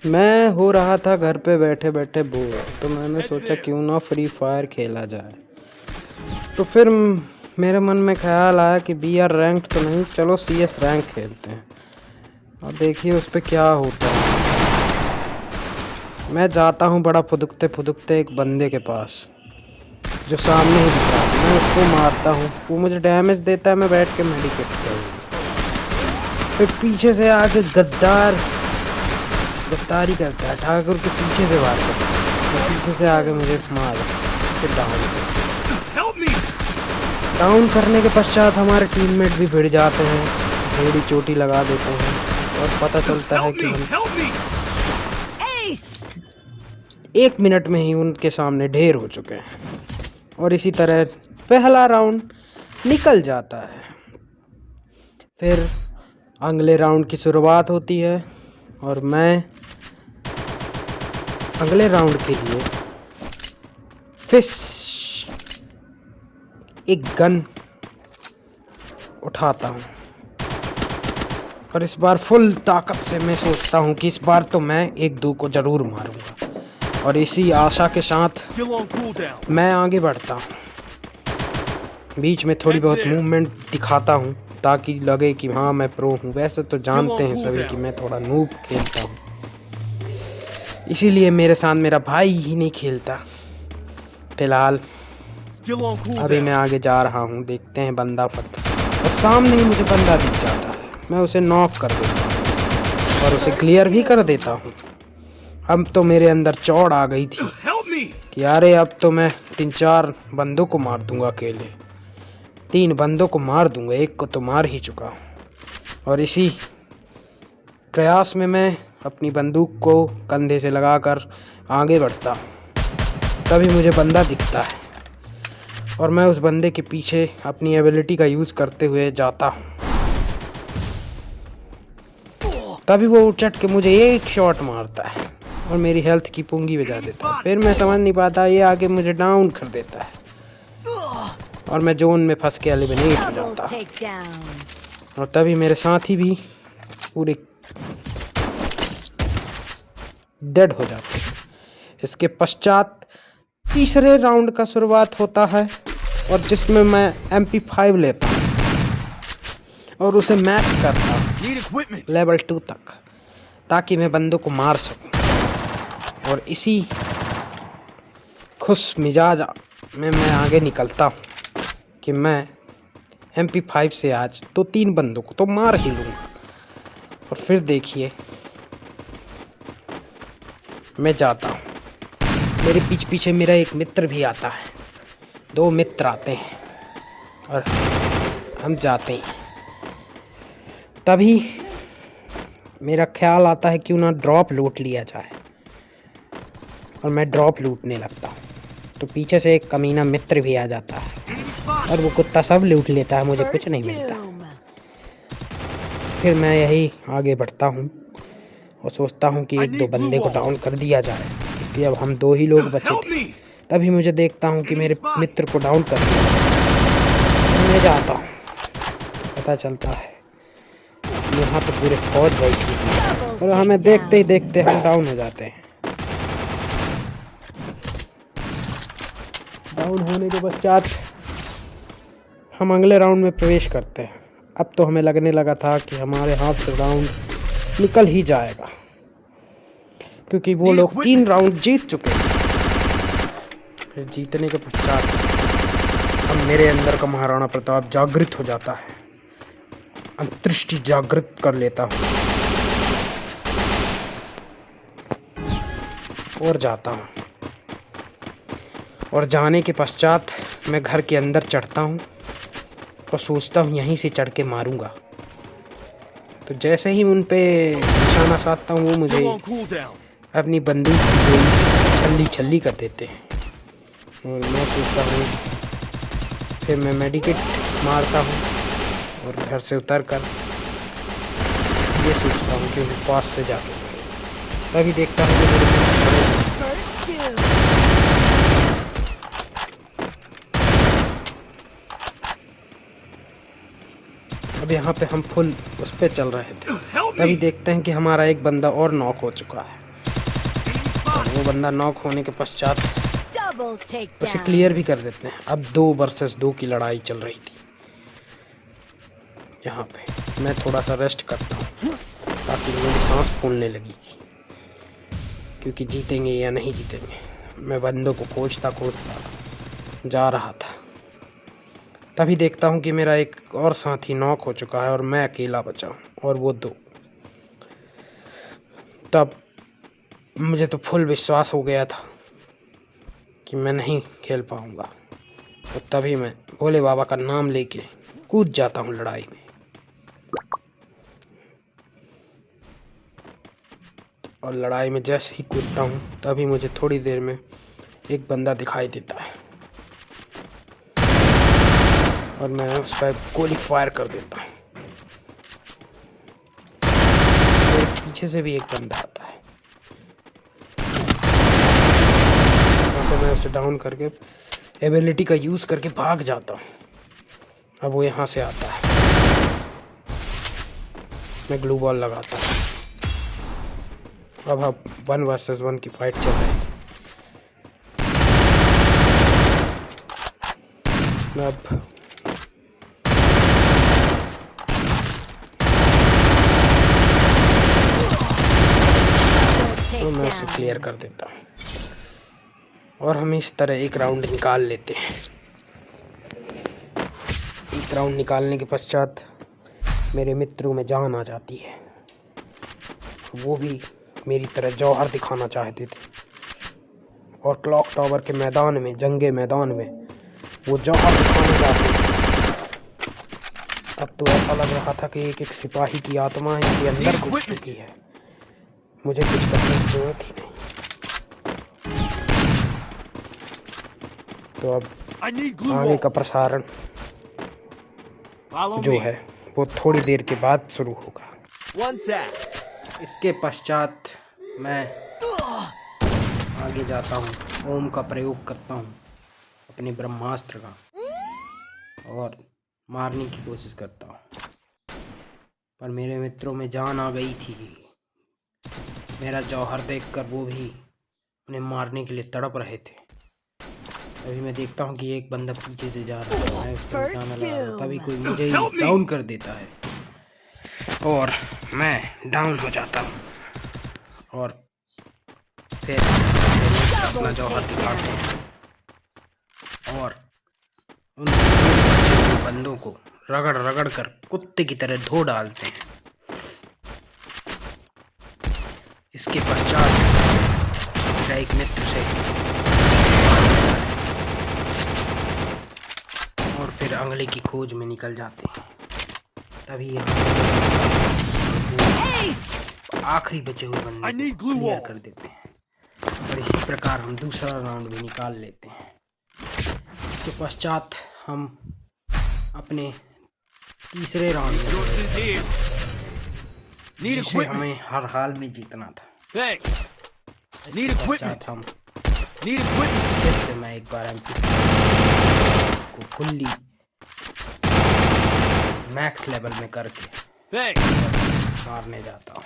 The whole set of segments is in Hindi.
मैं हो रहा था घर पे बैठे बैठे बोर, तो मैंने सोचा क्यों ना फ्री फायर खेला जाए। तो फिर मेरे मन में ख्याल आया कि बी आर रैंक तो नहीं, चलो सी एस रैंक खेलते हैं और देखिए उस पर क्या होता है। मैं जाता हूँ बड़ा फुदकते फुदकते एक बंदे के पास जो सामने ही दिखा है। मैं उसको मारता हूँ, वो मुझे डैमेज देता है, मैं बैठ के मेडिकेट करूँ। फिर पीछे से आके गद्दारी करता है, ठाकुर के पीछे से वार करता है, पीछे से आके मुझे मार फिर डाउन करने के पश्चात हमारे टीममेट भी भिड़ जाते हैं, थोड़ी चोटी लगा देते हैं और पता चलता है कि हम 1 मिनट में ही उनके सामने ढेर हो चुके हैं। और इसी तरह पहला राउंड निकल जाता है। फिर अगले राउंड की शुरुआत होती है और मैं अगले राउंड के लिए फिश एक गन उठाता हूँ और इस बार फुल ताकत से मैं सोचता हूँ कि इस बार तो मैं 1-2 को ज़रूर मारूंगा। और इसी आशा के साथ मैं आगे बढ़ता हूँ। बीच में थोड़ी बहुत मूवमेंट दिखाता हूँ ताकि लगे कि हाँ मैं प्रो हूँ। वैसे तो जानते हैं सभी कि मैं थोड़ा नूब खेलता हूँ, इसीलिए मेरे साथ मेरा भाई ही नहीं खेलता। फिलहाल अभी मैं आगे जा रहा हूँ, देखते हैं बंदा फट और सामने ही मुझे बंदा दिख जाता है। मैं उसे नॉक कर देता हूँ और उसे क्लियर भी कर देता हूँ। अब तो मेरे अंदर चौड़ आ गई थी कि यारे अब तो मैं 3-4 बंदों को मार दूंगा अकेले। 3 बंदों को मार दूंगा, 1 को तो मार ही चुका हूँ। और इसी प्रयास में मैं अपनी बंदूक को कंधे से लगाकर आगे बढ़ता हूँ। तभी मुझे बंदा दिखता है और मैं उस बंदे के पीछे अपनी एबिलिटी का यूज़ करते हुए जाता हूँ। तभी वो उचट के मुझे एक शॉट मारता है और मेरी हेल्थ की पुंगी बजा देता है। फिर मैं समझ नहीं पाता, ये आके मुझे डाउन कर देता है और मैं जोन में फंस के एलिमिनेट हो जाता। और तभी मेरे साथी भी पूरे डेड हो जाते हैं। इसके पश्चात तीसरे राउंड का शुरुआत होता है और जिसमें मैं MP5 लेता हूँ और उसे मैक्स करता हूँ लेवल 2 तक, ताकि मैं बंदों को मार सकूं। और इसी खुश मिजाज में मैं आगे निकलता हूँ कि मैं MP5 से आज तो 3 बंदों को तो मार ही लूँगा। और फिर देखिए मैं जाता हूँ, मेरे पीछे मेरा एक मित्र भी आता है, 2 मित्र आते हैं और हम जाते हैं। तभी मेरा ख्याल आता है क्यों ना ड्रॉप लूट लिया जाए और मैं ड्रॉप लूटने लगता हूँ। तो पीछे से एक कमीना मित्र भी आ जाता है और वो कुत्ता सब लूट लेता है, मुझे कुछ नहीं मिलता। फिर मैं यही आगे बढ़ता हूँ और सोचता हूँ कि 1-2 बंदे को डाउन कर दिया जाए कि अब हम 2 ही लोग बचे थे। तभी मुझे देखता हूँ कि मेरे मित्र को डाउन कर दिया। मैं जाता हूँ, पता चलता है यहाँ पे पूरे फौज बैठी है और हमें देखते ही देखते हम डाउन हो जाते हैं। डाउन होने के पश्चात हम अगले राउंड में प्रवेश करते हैं। अब तो हमें लगने लगा था कि हमारे हाथ से राउंड निकल ही जाएगा, क्योंकि वो लोग 3 राउंड जीत चुके हैं। फिर जीतने के पश्चात अब मेरे अंदर का महाराणा प्रताप जागृत हो जाता है, अंतर्दृष्टि जागृत कर लेता हूँ और जाता हूँ। और जाने के पश्चात मैं घर के अंदर चढ़ता हूँ और सोचता हूँ यहीं से चढ़ के मारूंगा। तो जैसे ही उन पे निशाना साधता हूँ वो मुझे अपनी बंदूक की छल्ली कर देते हैं और मैं सोचता हूँ। फिर मैं मेडिकेट मारता हूँ और घर से उतर कर ये सोचता हूँ कि उनके पास से जाके तभी देखता हूँ कि अब यहाँ पे हम फुल उस पे चल रहे थे। तभी देखते हैं कि हमारा एक बंदा और नॉक हो चुका है वो बंदा नॉक होने के पश्चात उसे क्लियर भी कर देते हैं। अब 2 वर्सेस 2 की लड़ाई चल रही थी। यहाँ पे मैं थोड़ा सा रेस्ट करता हूँ ताकि मेरी सांस फूलने लगी थी, क्योंकि जीतेंगे या नहीं जीतेंगे। मैं बंदों को खोजता जा रहा था, तभी देखता हूँ कि मेरा एक और साथी नॉक हो चुका है और मैं अकेला बचा हूँ, और वो 2। तब मुझे तो फुल विश्वास हो गया था कि मैं नहीं खेल पाऊँगा, तो तभी मैं भोले बाबा का नाम लेके कूद जाता हूँ लड़ाई में। और लड़ाई में जैसे ही कूदता हूँ तभी मुझे थोड़ी देर में एक बंदा दिखाई देता है और मैं उस पर गोली फायर कर देता हूँ। मेरे पीछे से भी एक बंदा आता है, तो मैं उसे डाउन करके एबिलिटी का यूज़ करके भाग जाता हूँ। अब वो यहाँ से आता है, मैं ग्लू बॉल लगाता हूँ। अब 1 वर्सेस 1 की फाइट चल रही है। अब तो मैं उसे क्लियर कर देता हूँ और हम इस तरह एक राउंड निकाल लेते हैं। एक राउंड निकालने के पश्चात मेरे मित्रों में जान आ जाती है। वो भी मेरी तरह जौहर दिखाना चाहते थे और क्लॉक टावर के मैदान में, जंगे मैदान में वो जौहर दिखाना चाहते थे। अब तो ऐसा लग रहा था कि एक सिपाही की आत्मा इनके अंदर घुस चुकी है, मुझे कुछ करने की जरूरत ही नहीं। तो अब आगे का प्रसारण जो है वो थोड़ी देर के बाद शुरू होगा। इसके पश्चात मैं आगे जाता हूँ, ओम का प्रयोग करता हूँ अपने ब्रह्मास्त्र का और मारने की कोशिश करता हूँ, पर मेरे मित्रों में जान आ गई थी। मेरा जौहर देखकर वो भी उन्हें मारने के लिए तड़प रहे थे। तभी मैं देखता हूँ कि एक बंदा पीछे से जा रहा है, तभी कोई मुझे ही डाउन कर देता है और मैं डाउन हो जाता हूँ और फिर अपना जौहर दिखाते हैं और उन बंदों को रगड़ रगड़ कर कुत्ते की तरह धो डालते हैं। इसके पश्चात मेरा एक मित्र से और फिर अगले की खोज में निकल जाते हैं। तभी आखिरी बचे हुए बंदे को क्लियर कर देते हैं और इसी प्रकार हम दूसरा राउंड भी निकाल लेते हैं। इसके पश्चात हम अपने तीसरे राउंड में, जिसे हमें हर हाल में जीतना था, हम फिर से मैं एक बार MP को फुल्ली मैक्स लेवल में करके मारने जाता हूँ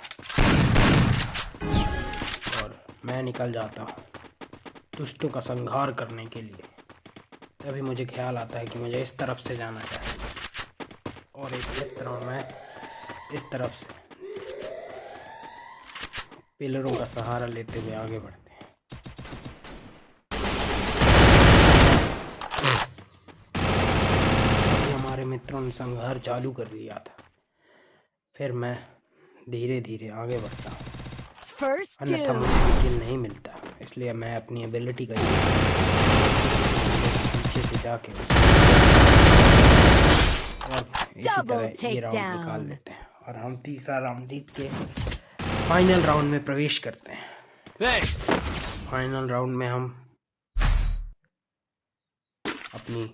और मैं निकल जाता हूँ दुष्टों का संहार करने के लिए। तभी मुझे ख्याल आता है कि मुझे इस तरफ से जाना चाहिए और एक मित्र और मैं इस तरफ से पिलरों का सहारा लेते हुए आगे बढ़ते हैं। हमारे मित्रों ने संघर्ष चालू कर दिया था। फिर मैं धीरे धीरे आगे बढ़ता हूँ, अन्यथा मुझे किल नहीं मिलता, इसलिए मैं अपनी एबिलिटी का पीछे से जाके और इसी तरह ये राउंड निकाल लेते हैं और हम तीसरा राउंड जीत के फाइनल राउंड में प्रवेश करते हैं। फाइनल राउंड में हम अपनी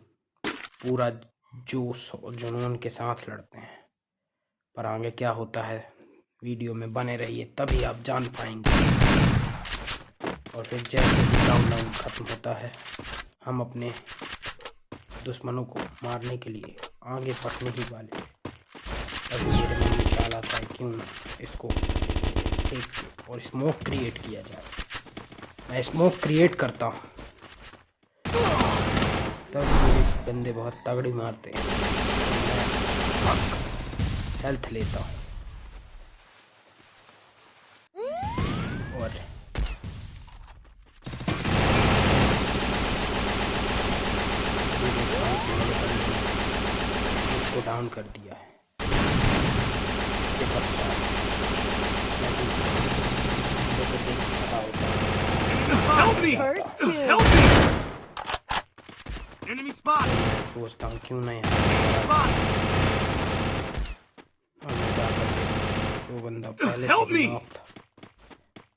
पूरा जोश और जुनून के साथ लड़ते हैं, पर आगे क्या होता है वीडियो में बने रहिए, तभी आप जान पाएंगे। और फिर जैसे ही राउंड खत्म होता है हम अपने दुश्मनों को मारने के लिए आगे बढ़ने ही वाले। तभी मेरे मन में ख्याल आता है क्यों ना इसको एक और स्मोक क्रिएट किया जाए। मैं स्मोक क्रिएट करता हूँ, तब मेरे बंदे बहुत तगड़ी मारते हैं। मैं हेल्थ लेता हूँ और इसको डाउन कर दिया है। इसके पश्चात मैं सोचता हूँ क्यों नहीं वो बंदा पहले से ही नॉक था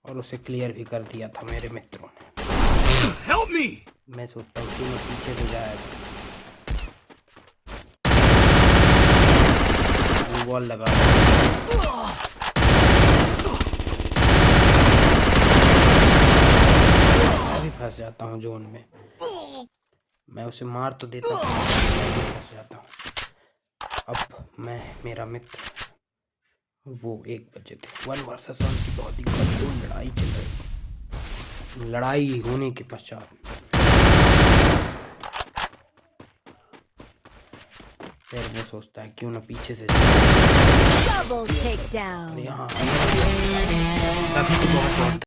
और उसे क्लियर भी कर दिया था मेरे मित्रों ने। मैं सोचता हूँ कि मैं पीछे से जाएगा, वॉल लगा मैं भी फंस जाता हूँ जोन में। मैं उसे मार तो देता हूँ, मैं भी फंस जाता हूँ। अब मैं मेरा मित्र वो 1 बजे थे 1 वर्सेस 1 की बहुत ही कठोर लड़ाई चल रही। लड़ाई होने के पश्चात फिर वो सोचता है क्यों ना पीछे से यहाँ सभी को बहुत